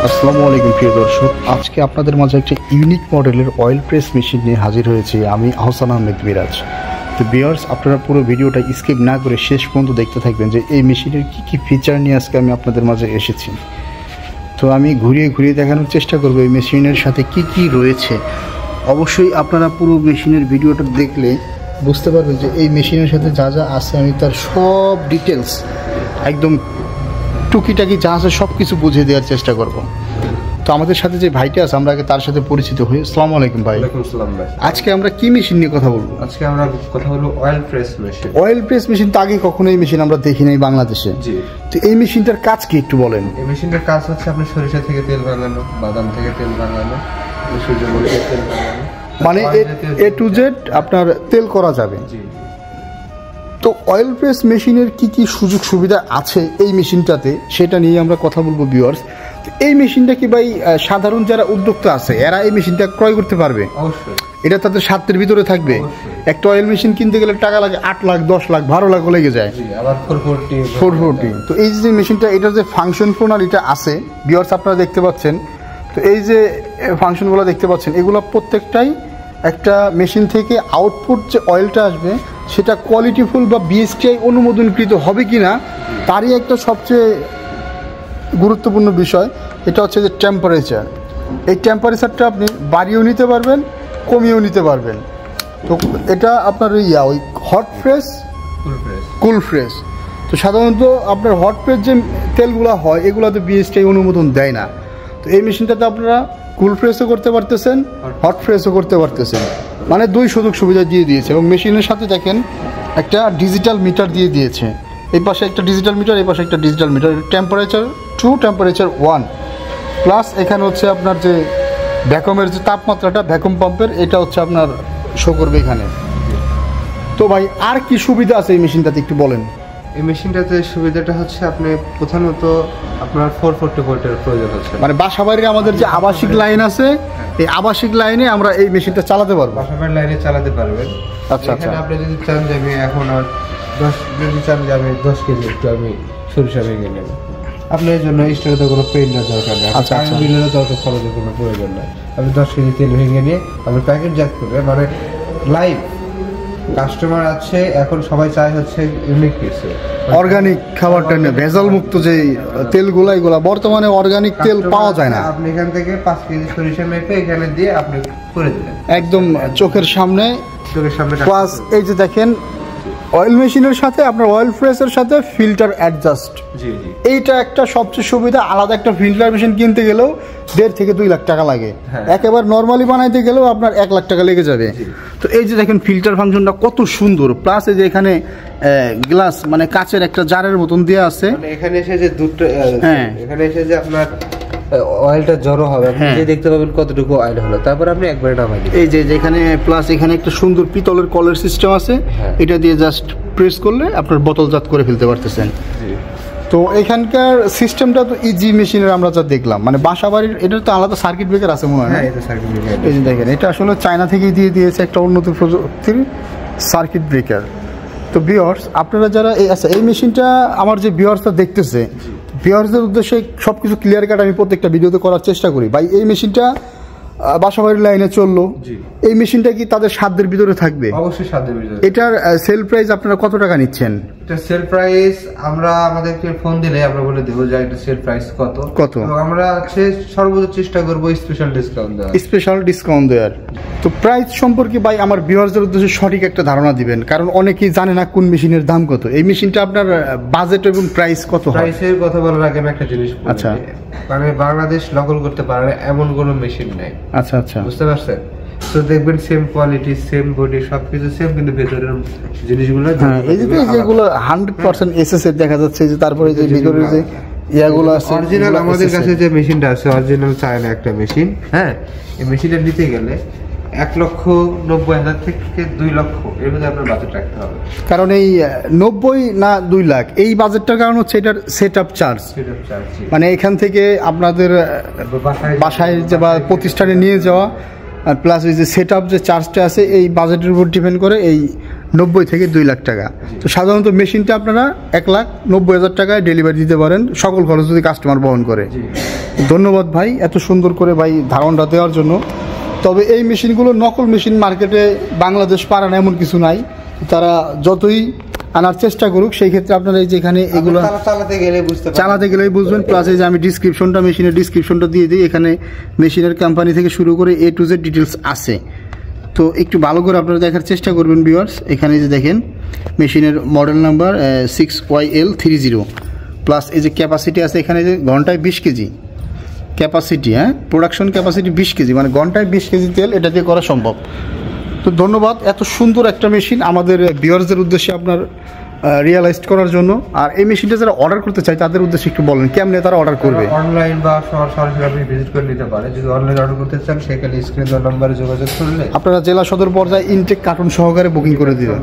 আসসালামু আলাইকুম প্রিয় দর্শক, আজকে আপনাদের মাঝে একটা ইউনিক মডেলের অয়েল প্রেস মেশিন নিয়ে হাজির হয়েছি আমি আহসান আহমেদ মিরাজ। তো ভিউয়ার্স, আপনারা পুরো ভিডিওটা স্কিপ না করে শেষ পর্যন্ত দেখতে থাকবেন যে এই মেশিনের কী ফিচার নিয়ে আজকে আমি আপনাদের মাঝে এসেছি। তো আমি ঘুরিয়ে ঘুরিয়ে দেখানোর চেষ্টা করবো এই মেশিনের সাথে কি রয়েছে। অবশ্যই আপনারা পুরো মেশিনের ভিডিওটা দেখলে বুঝতে পারবেন যে এই মেশিনের সাথে যা যা আছে আমি তার সব ডিটেলস একদম টুকিটাকি যা আছে সব কিছু বুঝিয়ে দেওয়ার চেষ্টা করব। তো আমাদের সাথে যে ভাইটা আছে আমরা আগে তার সাথে পরিচিত হই। আসসালামু আলাইকুম ভাই। ওয়ালাইকুম আসসালাম ভাই। আজকে আমরা কি মেশিন নিয়ে কথা বলবো? আজকে আমরা কথা বলবো oil press machine. Oil press machine তো আগে কখনো এই মেশিন আমরা দেখি নাই বাংলাদেশে। জি। তো এই মেশিনটার কাজ কি একটু বলেন। এই মেশিনটার কাজ হচ্ছে আপনি সরিষা থেকে তেল বানানো, বাদাম থেকে তেল বানানো, সূর্যমুখীর তেল বানানো, মানে এ টু জেড আপনার তেল করা যাবে। জি। তো অয়েল প্রেস মেশিনের কি সুযোগ সুবিধা আছে এই মেশিনটাতে সেটা নিয়ে আমরা কথা বলবো ভিউয়ার্স। তো এই মেশিনটা কি ভাই সাধারণ যারা উদ্যোক্তা আছে এরা এই মেশিনটা ক্রয় করতে পারবে? অবশ্যই। এটা তাদের স্বার্থের ভিতরে থাকবে। একটা অয়েল মেশিন কিনতে গেলে টাকা লাগে 8 লাখ 10 লাখ 12 লাখ লেগে যায়। আবার 440। তো এই যে মেশিনটা এটার যে ফাংশন প্রণালীটা আছে ভিউয়ার্স আপনারা দেখতে পাচ্ছেন। তো এই যে ফাংশনগুলো দেখতে পাচ্ছেন এগুলো প্রত্যেকটাই একটা মেশিন থেকে আউটপুট যে অয়েলটা আসবে সেটা কোয়ালিটিফুল বা বিএসটিআই অনুমোদনকৃত হবে কি না তারই একটা সবচেয়ে গুরুত্বপূর্ণ বিষয়। এটা হচ্ছে যে টেম্পারেচার। এই টেম্পারেচারটা আপনি বাড়িয়েও নিতে পারবেন, কমিয়েও নিতে পারবেন। তো এটা আপনার ওই হট ফ্রেশ, কুল ফ্রেশ। তো সাধারণত আপনার হট ফ্রেশ যে তেলগুলো হয় এগুলোতে বিএসটিআই অনুমোদন দেয় না। তো এই মেশিনটাতে আপনারা কুল ফ্রেশও করতে পারতেছেন, হট ফ্রেশও করতে পারতেছেন, মানে দুই সুযোগ সুবিধা দিয়ে দিয়েছে। এবং মেশিনের সাথে দেখেন একটা ডিজিটাল মিটার দিয়ে দিয়েছে। এই পাশে একটা ডিজিটাল মিটার, এই পাশে একটা digital meter. Temperature 2, temperature 1, plus এখানে হচ্ছে আপনার যে ভ্যাকুমের যে তাপমাত্রাটা ভ্যাকুম পাম্পের এটা হচ্ছে আপনার শো করবে এখানে। তো ভাই আর কি সুবিধা আছে এই মেশিনটাতে একটু বলেন। এই মেশিনটাতে সুবিধাটা হচ্ছে আপনি প্রধানত আপনার 440 ভোল্টের প্রয়োজন হচ্ছে। মানে বাসাবাড়ির আমাদের যে আবাসিক লাইন আছে এই আবাসিক লাইনে আমরা এই মেশিনটা চালাতে পারবো। বাসাবাড়ির লাইনে চালাতে পারবেন। আচ্ছা আচ্ছা। আপনি যদি চান যে আমি এখন আর 10 কেজি একটু আমি সরিষা ভেঙে নেব, আপনার জন্য স্টোরে কোনো পেইন্টের দরকার নেই। আচ্ছা আচ্ছা। বিলেরও দরকার, খরচের কোনো প্রয়োজন নাই। আপনি 10 কেজি তেল ভেঙে নিয়ে আপনি প্যাকেটজাত করে মানে লাইভ কাস্টমার আছে। এখন সবাই চায় হচ্ছে ইউনিক কিছু, অর্গানিক খাবারটা নিয়ে ভেজাল মুক্ত যে তেলগুলো এগুলো বর্তমানে অর্গানিক তেল পাওয়া যায় না। আপনি এখান থেকে 5 কেজি সরিষা মেপে এখানে দিয়ে আপনি করে দিলেন একদম চোখের সামনে। প্লাস এই যে দেখেন অয়েল মেশিনের সাথে আপনার অয়েল ফ্রেশের সাথে ফিল্টার অ্যাডজাস্ট। জি জি। এইটা একটা সবচেয়ে সুবিধা। আলাদা একটা ফিল্টার মেশিন কিনতে গেলেও 1.5 থেকে 2 লাখ টাকা লাগে। একেবারে নর্মালি বানাইতে গেলেও আপনার 1 লাখ টাকা লেগে যাবে। তো এই যে দেখেন ফিল্টার ফাংশনটা কত সুন্দর। প্লাস এই যে এখানে গ্লাস মানে কাচের একটা জারের মতন দেওয়া আছে। এখানে এসে যে দুধটা এখানে এসে যে আপনার অয়েলটা জড়ো হবে, আপনি দেখতে পাবেন কতটুকু অয়েল হলো, তারপর আপনি একবারে নামাই দিবেন। এই যে যেখানে প্লাস এখানে একটা সুন্দর পিতলের কলের সিস্টেম আছে। এটা দিয়ে জাস্ট প্রেস করলে আপনার বোতলজাত করে ফেলতে পারতেছেন। তো এখানকার সিস্টেমটা তো ইজি মেশিনের আমরা যা দেখলাম, মানে বাসা বাড়ির এটার তো আলাদা সার্কিট ব্রেকার আছে মনে হয়। এই যে দেখেন এটা আসলে চায়না থেকেই দিয়ে দিয়েছে একটা উন্নত প্রযুক্তির সার্কিট ব্রেকার। তো ভিউয়ার্স আপনারা যারা এই মেশিনটা আমার যে ভিউয়ার্সটা দেখতেছে, ভিউয়ার্সদের উদ্দেশ্যে সব কিছু ক্লিয়ার কাট আমি প্রত্যেকটা ভিডিওতে করার চেষ্টা করি। ভাই এই মেশিনটা বাসাবাড়ির লাইনে চললো, এই মেশিনটা কি তাদের সাধ্যের ভিতরে থাকবে? অবশ্যই সাধ্যের ভিতরে। এটার সেল প্রাইস আপনারা কত টাকা নিচ্ছেন? এটা সেল প্রাইস আমরা আমাদেরকে ফোন দিলে আমরা বলে দেব যে এটা সেল প্রাইস কত। এবং আমরা সর্বোচ্চ চেষ্টা করব স্পেশাল ডিসকাউন্ট দেওয়ার। তো প্রাইস সম্পর্কে ভাই আমার ভিউয়ারদের উদ্দেশ্যে সঠিক একটা ধারণা দিবেন, কারণ অনেকেই জানে না কোন মেশিনের দাম কত। এই মেশিনটা আপনার বাজেট এবং প্রাইস কত? প্রাইসের কথা বলার আগে আমি একটা জিনিস বলি। আচ্ছা। মানে বাংলাদেশ নকল করতে পারে এমন কোনো মেশিন নাই। আচ্ছা আচ্ছা, বুঝতে পারছেন? তো দেখবেন সেম কোয়ালিটি, সেম বডি, সবকিছু সেম, কিন্তু ভেতরের জিনিসগুলো এই যে যেগুলো 100% এসএস এর দেখা যাচ্ছে, যে তারপরে যে ভিতরের যে ইয়াগুলো আছে অরিজিনাল। আমাদের কাছে যে মেশিনটা আছে অরিজিনাল চায়না একটা মেশিন। এই মেশিনটা নিতে গেলে 1,90,000 থেকে 2 লক্ষ এর মধ্যে আপনার বাজেট রাখতে হবে। কারণ এই 90 না 2 লাখ এই বাজেটটার কারণ হচ্ছে এটার সেটআপ চার্জ। মানে এখান থেকে আপনাদের বাসায় যে বা প্রতিষ্ঠানে নিয়ে যাওয়া, আর প্লাস ওই যে সেটআপ যে চার্জটা আছে এই বাজেটের উপর ডিপেন্ড করে এই 90 থেকে 2 লাখ টাকা। তো সাধারণত মেশিনটা আপনারা 1,90,000 টাকায় ডেলিভারি দিতে পারেন, সকল খরচ যদি কাস্টমার বহন করে। ধন্যবাদ ভাই এত সুন্দর করে ভাই ধারণাটা দেওয়ার জন্য। তবে এই মেশিনগুলো নকল মেশিন মার্কেটে বাংলাদেশ পারে না এমন কিছু নাই, তারা যতই আনার চেষ্টা করুক সেই ক্ষেত্রে আপনারা এই যে এখানে এগুলো চালাতে গেলেই বুঝবেন। প্লাস এই যে আমি ডিসক্রিপশনটা মেশিনের ডিসক্রিপশনটা দিয়ে দিই, এখানে মেশিনের কোম্পানি থেকে শুরু করে A to Z ডিটেলস আছে। তো একটু ভালো করে আপনারা দেখার চেষ্টা করবেন ভিউয়ার্স। এখানে যে দেখেন মেশিনের মডেল নাম্বার 6YL30, প্লাস এই যে ক্যাপাসিটি আছে এখানে যে ঘন্টায় 20 KG capacity, production capacity 20 KG, মানে ঘন্টায় 20 কেজি তেল এটা দিয়ে করা সম্ভব। তো ধন্যবাদ এত সুন্দর একটা মেশিন আমাদের ভিউয়ার্সদের উদ্দেশ্যে আপনার রিয়েলাইজ করার জন্য। আর এই মেশিনটা যারা অর্ডার করতে চায় তাদের উদ্দেশ্যে একটু বলেন কেমনে তারা অর্ডার করবে। অনলাইন বা সরাসরি আপনি ভিজিট করে নিতে পারে। যদি অনলাইন অর্ডার করতে চান সেখানে স্ক্রিন দেওয়া নম্বরে যোগাযোগ করলে আপনারা জেলা সদর পর্যায়ে ইনটেক কার্টুন সহকারে বুকিং করে দিবেন।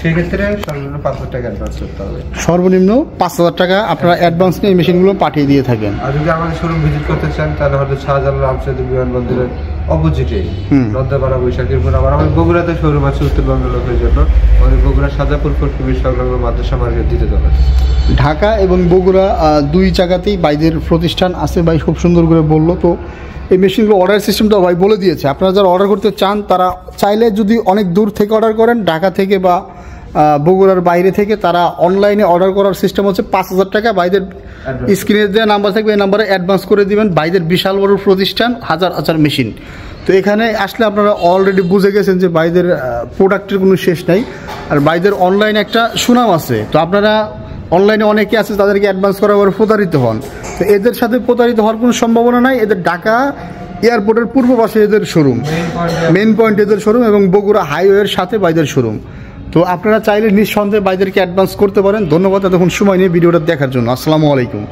সেক্ষেত্রে সর্বনিম্ন 5,000 টাকা অ্যাডভান্স করতে হবে। সর্বনিম্ন 5,000 টাকা আপনারা অ্যাডভান্স নিয়ে এই মেশিনগুলো পাঠিয়ে দিয়ে থাকেন। আর যদি আমাদের শোরুম ভিজিট করতে চান তাহলে হয়তো শাহজালাল রামসাদি বিমানবন্দরের অপোজিটে লদ্দাপাড়া বৈশাখীর পর আবার আমাদের বগুড়াতে শোরুম আছে উত্তরবঙ্গের লোকের জন্য। আমাদের বগুড়া সাজাপুর ফটকিবির সংলগ্ন মাদ্রাসা মার্কেট দিতে যাবে। ঢাকা এবং বগুড়া দুই জায়গাতেই বাইদের প্রতিষ্ঠান আছে, ভাই খুব সুন্দর করে বললো। তো এই মেশিনগুলো অর্ডার সিস্টেমটা ভাই বলে দিয়েছে। আপনারা যারা অর্ডার করতে চান তারা চাইলে যদি অনেক দূর থেকে অর্ডার করেন, ঢাকা থেকে বা বগুড়ার বাইরে থেকে, তারা অনলাইনে অর্ডার করার সিস্টেম হচ্ছে 5,000 টাকা বাইদের স্ক্রিনে দেওয়া নাম্বার থাকবে, এই নাম্বারে অ্যাডভান্স করে দিবেন। বাইদের বিশাল বড় প্রতিষ্ঠান, হাজার হাজার মেশিন। তো এখানে আসলে আপনারা অলরেডি বুঝে গেছেন যে বাইদের প্রোডাক্টের কোনো শেষ নাই, আর বাইদের অনলাইনে একটা সুনাম আছে। তো আপনারা অনলাইনে অনেকে আছে তাদেরকে অ্যাডভান্স করার পরে প্রতারিত হন, তো এদের সাথে প্রতারিত হওয়ার কোনো সম্ভাবনা নাই। এদের ঢাকা এয়ারপোর্টের পূর্ব পাশে এদের শোরুম, মেইন পয়েন্ট এদের শোরুম, এবং বগুড়া হাইওয়ের সাথে বাইদের শোরুম। তো আপনারা চাইলে নিঃসন্দেহে বাইদেরকে অ্যাডভান্স করতে পারেন। ধন্যবাদ এতক্ষণ সময় নিয়ে ভিডিওটা দেখার জন্য। আসসালামু আলাইকুম।